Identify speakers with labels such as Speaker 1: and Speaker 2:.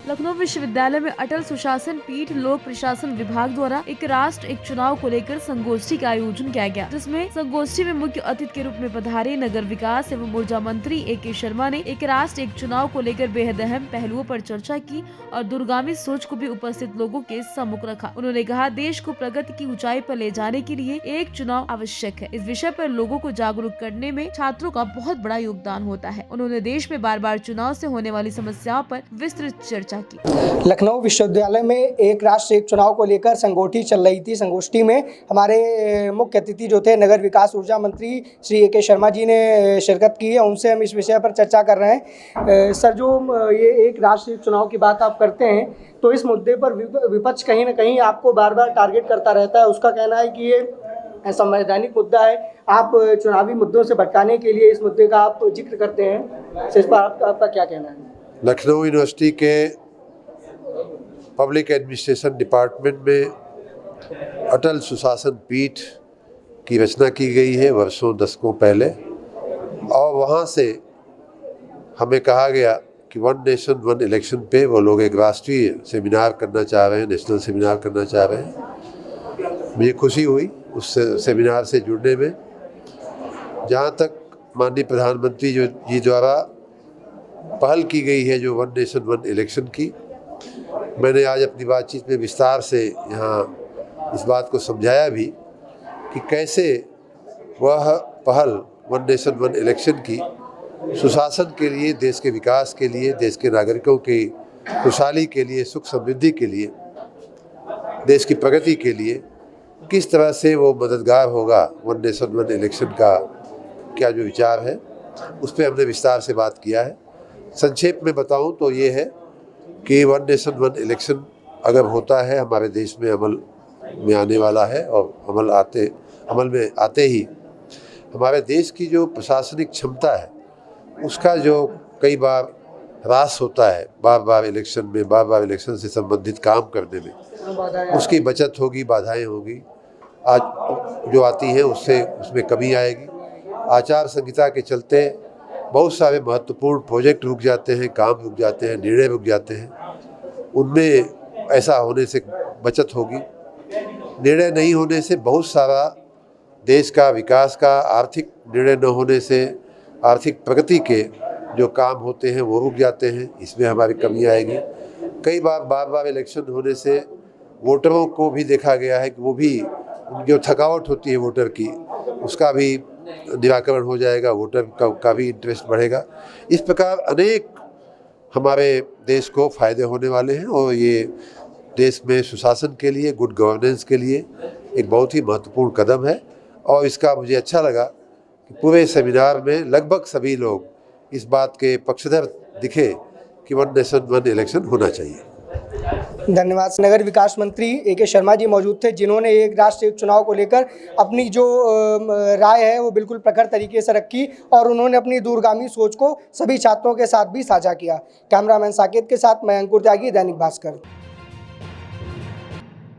Speaker 1: लखनऊ विश्वविद्यालय में अटल सुशासन पीठ लोक प्रशासन विभाग द्वारा एक राष्ट्र एक चुनाव को लेकर संगोष्ठी का आयोजन किया गया, जिसमें संगोष्ठी में मुख्य अतिथि के रूप में पधारे नगर विकास एवं ऊर्जा मंत्री ए.के. शर्मा ने एक राष्ट्र एक चुनाव को लेकर बेहद अहम पहलुओं पर चर्चा की और दूरगामी सोच को भी उपस्थित लोगों के सम्मुख रखा। उन्होंने कहा, देश को प्रगति की ऊंचाई पर ले जाने के लिए एक चुनाव आवश्यक है। इस विषय पर लोगों को जागरूक करने में छात्रों का बहुत बड़ा योगदान होता है। उन्होंने देश में बार बार चुनाव से होने वाली समस्याओं पर विस्तृत चर्चा की।
Speaker 2: लखनऊ विश्वविद्यालय में एक राष्ट्र एक चुनाव को लेकर संगोष्ठी चल रही थी। संगोष्ठी में हमारे मुख्य अतिथि जो थे नगर विकास ऊर्जा मंत्री श्री ए.के. शर्मा जी ने शिरकत की है। उनसे हम इस विषय पर चर्चा कर रहे हैं। सर, जो ये एक राष्ट्र एक चुनाव की बात आप करते हैं, तो इस मुद्दे पर विपक्ष कहीं ना कहीं आपको बार बार टारगेट करता रहता है। उसका कहना है कि ये संवैधानिक मुद्दा है। आप चुनावी मुद्दों से भटकाने के लिए इस मुद्दे का आप जिक्र करते हैं। इस पर आपका क्या कहना है?
Speaker 3: लखनऊ यूनिवर्सिटी के पब्लिक एडमिनिस्ट्रेशन डिपार्टमेंट में अटल सुशासन पीठ की रचना की गई है वर्षों दशकों पहले, और वहाँ से हमें कहा गया कि वन नेशन वन इलेक्शन पे वो लोग एक राष्ट्रीय सेमिनार करना चाह रहे हैं, नेशनल सेमिनार करना चाह रहे हैं। मुझे खुशी हुई उस सेमिनार से जुड़ने में। जहाँ तक माननीय प्रधानमंत्री जी द्वारा पहल की गई है जो वन नेशन वन इलेक्शन की, मैंने आज अपनी बातचीत में विस्तार से यहाँ इस बात को समझाया भी कि कैसे वह पहल वन नेशन वन इलेक्शन की सुशासन के लिए, देश के विकास के लिए, देश के नागरिकों की खुशहाली के लिए, सुख समृद्धि के लिए, देश की प्रगति के लिए किस तरह से वो मददगार होगा। वन नेशन वन इलेक्शन का क्या जो विचार है उस पर हमने विस्तार से बात किया है। संक्षेप में बताऊं तो ये है कि वन नेशन वन इलेक्शन अगर होता है, हमारे देश में अमल में आने वाला है, और अमल में आते ही हमारे देश की जो प्रशासनिक क्षमता है उसका जो कई बार ह्रास होता है, बार बार इलेक्शन से संबंधित काम करने में, उसकी बचत होगी, बाधाएं होगी आज जो आती हैं उसमें कमी आएगी। आचार संहिता के चलते बहुत सारे महत्वपूर्ण प्रोजेक्ट रुक जाते हैं, काम रुक जाते हैं, निर्णय रुक जाते हैं। उनमें ऐसा होने से बचत होगी। निर्णय नहीं होने से बहुत सारा देश का विकास का, आर्थिक निर्णय न होने से आर्थिक प्रगति के जो काम होते हैं वो रुक जाते हैं, इसमें हमारी कमी आएगी। कई बार इलेक्शन होने से वोटरों को भी देखा गया है कि वो भी जो थकावट होती है वोटर की, उसका भी निराकरण हो जाएगा, वोटर का भी इंटरेस्ट बढ़ेगा। इस प्रकार अनेक हमारे देश को फ़ायदे होने वाले हैं, और ये देश में सुशासन के लिए, गुड गवर्नेंस के लिए एक बहुत ही महत्वपूर्ण कदम है। और इसका मुझे अच्छा लगा कि पूरे सेमिनार में लगभग सभी लोग इस बात के पक्षधर दिखे कि वन नेशन वन इलेक्शन होना चाहिए।
Speaker 2: धन्यवाद। नगर विकास मंत्री ए.के. शर्मा जी मौजूद थे, जिन्होंने एक राष्ट्र एक चुनाव को लेकर अपनी जो राय है वो बिल्कुल प्रखर तरीके से रखी, और उन्होंने अपनी दूरगामी सोच को सभी छात्रों के साथ भी साझा किया। कैमरामैन साकेत के साथ मैं अंकुर त्यागी, दैनिक भास्कर।